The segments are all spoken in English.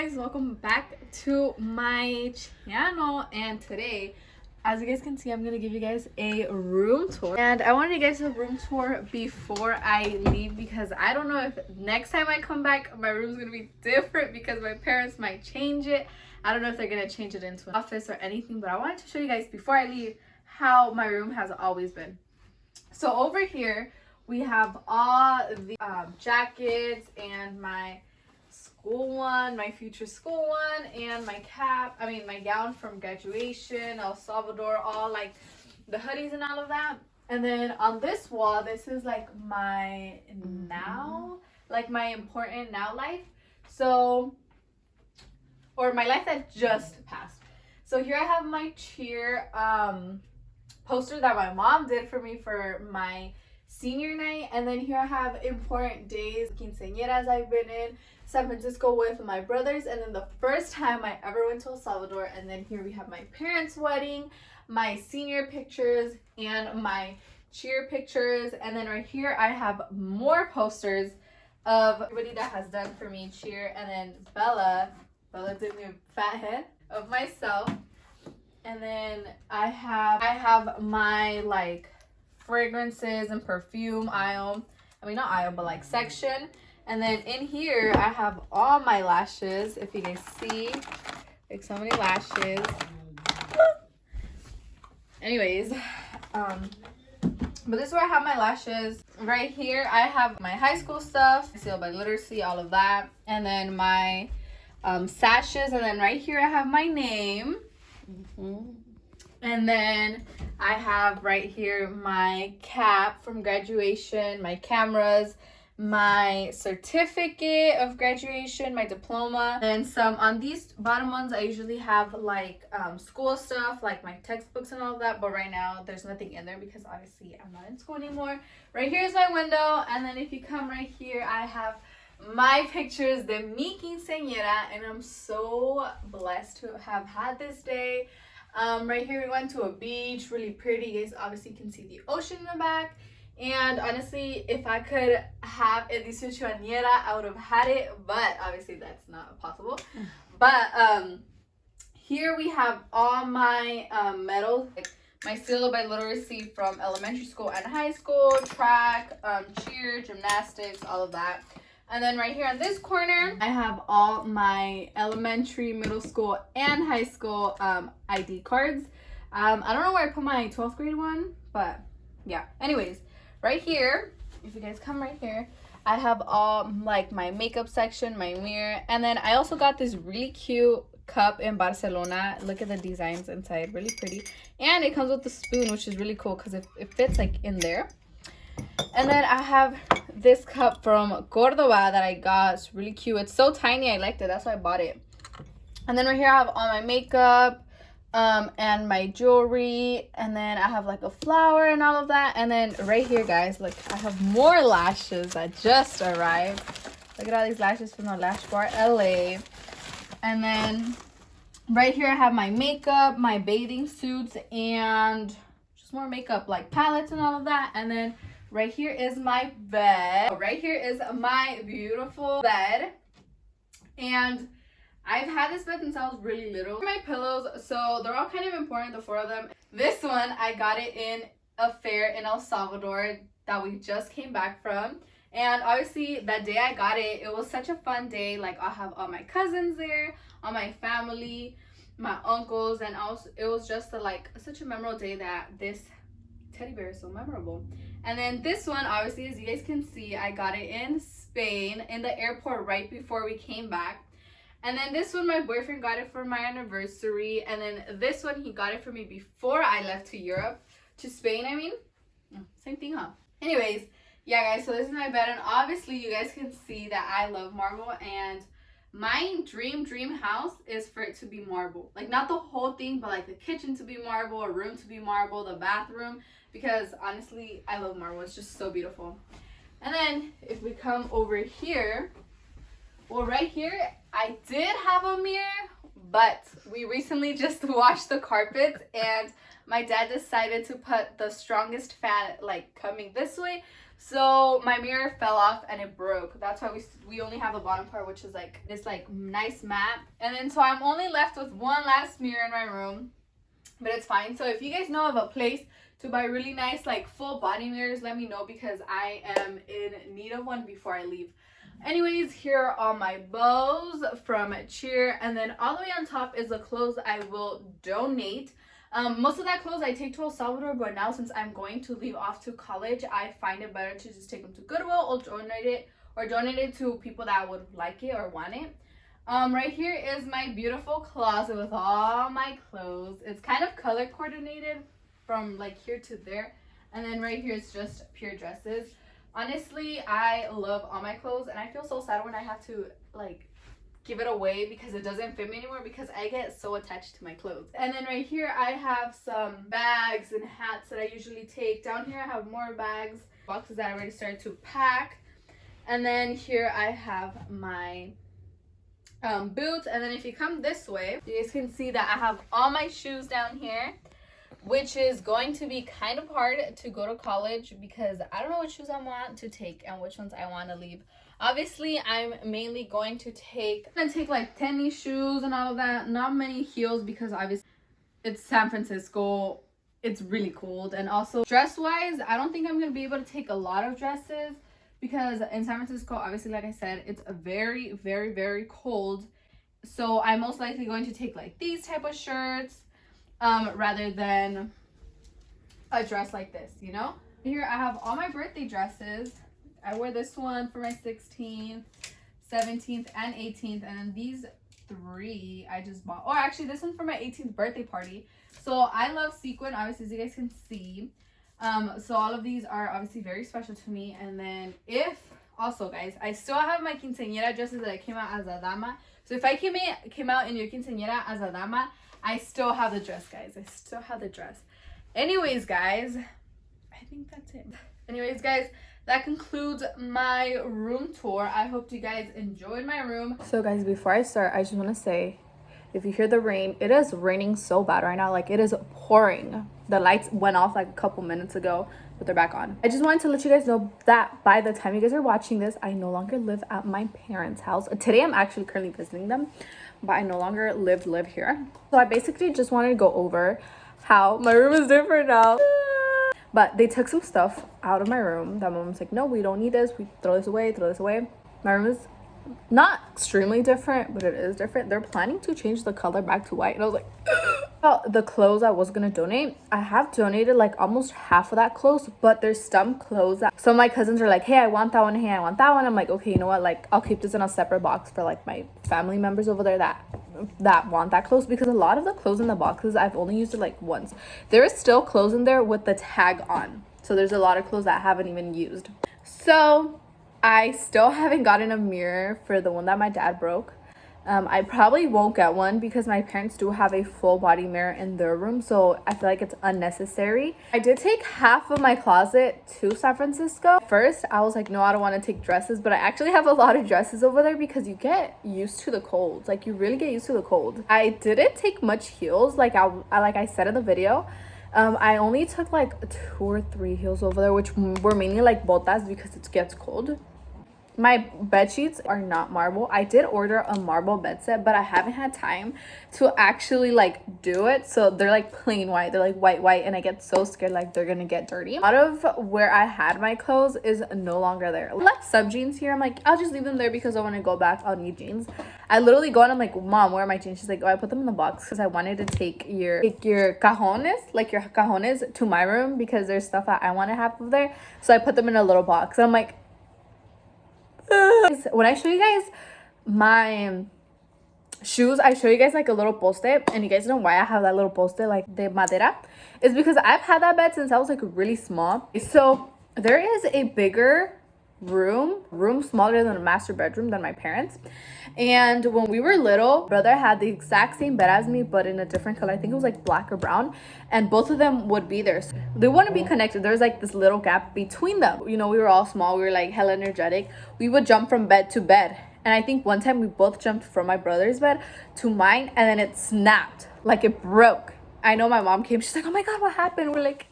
Guys, welcome back to my channel, and today, as you guys can see, I'm gonna give you guys a room tour. And I wanted to get a room tour before I leave because I don't know if next time I come back my room's gonna be different because my parents might change it. I don't know if they're gonna change it into an office or anything, but I wanted to show you guys before I leave how my room has always been. So over here we have all the jackets and my school one, my future school one, and my my gown from graduation, El Salvador, all like the hoodies and all of that. And then on this wall, this is like my now, like my important now life. So, or my life that just passed. So here I have my cheer poster that my mom did for me for my senior night. And then here I have important days, quinceañeras I've been in, San Francisco with my brothers, and then the first time I ever went to El Salvador. And then here we have my parents' wedding, my senior pictures, and my cheer pictures. And then right here I have more posters of everybody that has done for me cheer. And then Bella did me a fat head of myself. And then I have my like fragrances and perfume aisle. I mean, not aisle, but like section. And then in here I have all my lashes. If you guys see, like so many lashes. Anyways, but this is where I have my lashes. Right here I have my high school stuff, Sealed by Literacy, all of that. And then my sashes. And then right here I have my name. And then I have right here my cap from graduation, my cameras, my certificate of graduation, my diploma, and some on these bottom ones I usually have like school stuff, like my textbooks and all of that, but right now there's nothing in there because obviously I'm not in school anymore. Right here is my window, and then if you come right here I have my pictures de mi quinceañera, and I'm so blessed to have had this day. Right here we went to a beach, really pretty. You guys obviously can see the ocean in the back. And honestly, if I could have a 18 añera, I would have had it, but obviously that's not possible. But here we have all my medals, like my Sealed by Literacy from elementary school and high school, track, cheer, gymnastics, all of that. And then right here on this corner, I have all my elementary, middle school, and high school ID cards. I don't know where I put my 12th grade one, but yeah. Anyways, right here, if you guys come right here, I have all like my makeup section, my mirror, and then I also got this really cute cup in Barcelona. Look at the designs inside, really pretty. And it comes with the spoon, which is really cool because it fits like in there. And then I have this cup from Cordoba that I got. It's really cute. It's so tiny. I liked it. That's why I bought it. And then right here I have all my makeup and my jewelry. And then I have like a flower and all of that. And then right here, guys, look, I have more lashes that just arrived. Look at all these lashes from the Lash Bar LA. And then right here I have my makeup, my bathing suits, and just more makeup like palettes and all of that. And then right here is my bed. Right here is my beautiful bed. And I've had this bed since I was really little. My pillows, so they're all kind of important, the four of them. This one, I got it in a fair in El Salvador that we just came back from. And obviously that day I got it, it was such a fun day. Like I'll have all my cousins there, all my family, my uncles, and also it was just such a memorable day that this teddy bear is so memorable. And then this one, obviously, as you guys can see, I got it in Spain in the airport right before we came back. And then this one, my boyfriend got it for my anniversary. And then this one, he got it for me before I left to Europe, to Spain, I mean. Same thing, huh? Anyways, yeah, guys, so this is my bed. And obviously, you guys can see that I love marble. And my dream house is for it to be marble. Like, not the whole thing, but like the kitchen to be marble, a room to be marble, the bathroom. Because honestly, I love marble. It's just so beautiful. And then if we come over here, well, right here, I did have a mirror, but we recently just washed the carpets and my dad decided to put the strongest fan like coming this way. So my mirror fell off and it broke. That's why we only have the bottom part, which is like this like nice matte. And then so I'm only left with one last mirror in my room, but it's fine. So if you guys know of a place to buy really nice like full body mirrors, let me know, because I am in need of one before I leave. Anyways, here are all my bows from Cheer, and then all the way on top is the clothes I will donate. Most of that clothes I take to El Salvador, but now since I'm going to leave off to college, I find it better to just take them to Goodwill or donate it to people that would like it or want it. Right here is my beautiful closet with all my clothes. It's kind of color coordinated from like here to there, and then right here is just pure dresses. Honestly, I love all my clothes, and I feel so sad when I have to like give it away because it doesn't fit me anymore, because I get so attached to my clothes. And then right here I have some bags and hats that I usually take. Down here I have more bags, boxes that I already started to pack. And then here I have my boots. And then if you come this way, you guys can see that I have all my shoes down here, which is going to be kind of hard to go to college because I don't know what shoes I want to take and which ones I want to leave. Obviously, I'm mainly going to take like tennis shoes and all of that. Not many heels because obviously it's San Francisco. It's really cold. And also dress-wise, I don't think I'm going to be able to take a lot of dresses because in San Francisco, obviously, like I said, it's a very, very, very cold. So I'm most likely going to take like these type of shirts rather than a dress like this, you know? Here I have all my birthday dresses. I wear this one for my 16th, 17th, and 18th. And then these three I just bought. Or actually, this one for my 18th birthday party. So I love sequin, obviously, as you guys can see. So all of these are obviously very special to me. And then also, guys, I still have my quinceañera dresses that I came out as a dama. So if I came out in your quinceañera as a dama, I still have the dress, guys. I still have the dress. Anyways, guys, I think that's it. Anyways, guys, that concludes my room tour. I hope you guys enjoyed my room. So guys, before I start, I just want to say, if you hear the rain, it is raining so bad right now. Like, it is pouring. The lights went off like a couple minutes ago, but they're back on. I just wanted to let you guys know that by the time you guys are watching this, I no longer live at my parents' house. Today, I'm actually currently visiting them, but I no longer live here. So I basically just wanted to go over how my room is different now. But they took some stuff out of my room that mom's like, no, we don't need this. We throw this away. My room is not extremely different, but it is different. They're planning to change the color back to white. And I was like, about the clothes I was going to donate. I have donated like almost half of that clothes, but there's some clothes that some of my cousins are like, hey, I want that one. Hey, I want that one. I'm like, okay, you know what? Like, I'll keep this in a separate box for like my family members over there that want that clothes, because a lot of the clothes in the boxes I've only used it like once. There is still clothes in there with the tag on, so there's a lot of clothes that I haven't even used. So I still haven't gotten a mirror for the one that my dad broke. I probably won't get one because my parents do have a full body mirror in their room, so I feel like it's unnecessary. I did take half of my closet to San Francisco. First, I was like, no, I don't want to take dresses, but I actually have a lot of dresses over there because you get used to the cold. Like, you really get used to the cold. I didn't take much heels, like I said in the video. I only took like 2 or 3 heels over there, which were mainly like botas because it gets cold. My bed sheets are not marble. I did order a marble bed set, but I haven't had time to actually like do it. So they're like plain white. They're like white, and I get so scared like they're gonna get dirty. A lot of where I had my clothes is no longer there. I left some jeans here. I'm like, I'll just leave them there because I want to go back, I'll need jeans. I literally go and I'm like, Mom, where are my jeans? She's like, oh, I put them in the box because I wanted to take your cajones to my room because there's stuff that I want to have over there. So I put them in a little box. And I'm like, when I show you guys my shoes, I show you guys like a little poste, and you guys know why I have that little poste like de madera. It's because I've had that bed since I was like really small. So there is a bigger room smaller than a master bedroom than my parents. And when we were little, brother had the exact same bed as me, but in a different color. I think it was like black or brown, and both of them would be there. So they wouldn't be connected. There's like this little gap between them. You know, we were all small. We were like hella energetic. We would jump from bed to bed. And I think one time we both jumped from my brother's bed to mine, and then it snapped, like it broke. I know my mom came. She's like, oh my God, what happened? We're like,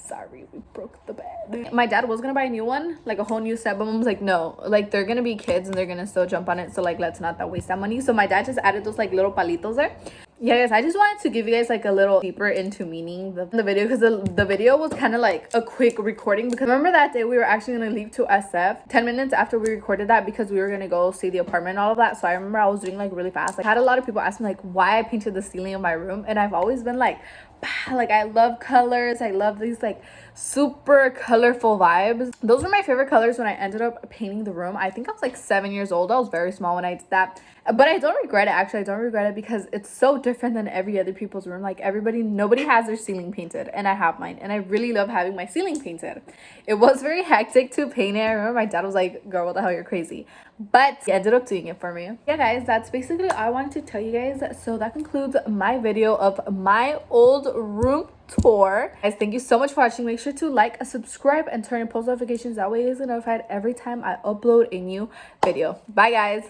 sorry, we broke the bed. My dad was gonna buy a new one, like a whole new set, but mom was like, no, like they're gonna be kids and they're gonna still jump on it, so like let's not that waste that money. So my dad just added those like little palitos there. Yeah guys, I just wanted to give you guys like a little deeper into meaning the video, because the video was kind of like a quick recording, because remember that day we were actually gonna leave to SF 10 minutes after we recorded that, because we were gonna go see the apartment and all of that. So I remember I was doing like really fast. Like, I had a lot of people ask me like why I painted the ceiling of my room, and I've always been like I love colors. I love these like super colorful vibes. Those were my favorite colors when I ended up painting the room. I think I was like 7 years old. I was very small when I did that, but I don't regret it. Actually, I don't regret it, because it's so different than every other people's room. Like nobody has their ceiling painted, and I have mine, and I really love having my ceiling painted. It was very hectic to paint it. I remember my dad was like, girl, what the hell, you're crazy, but he ended up doing it for me. Yeah guys, that's basically all I wanted to tell you guys. So that concludes my video of my old room tour. Guys, thank you so much for watching. Make sure to like, subscribe, and turn on post notifications. That way you guys get notified every time I upload a new video. Bye guys.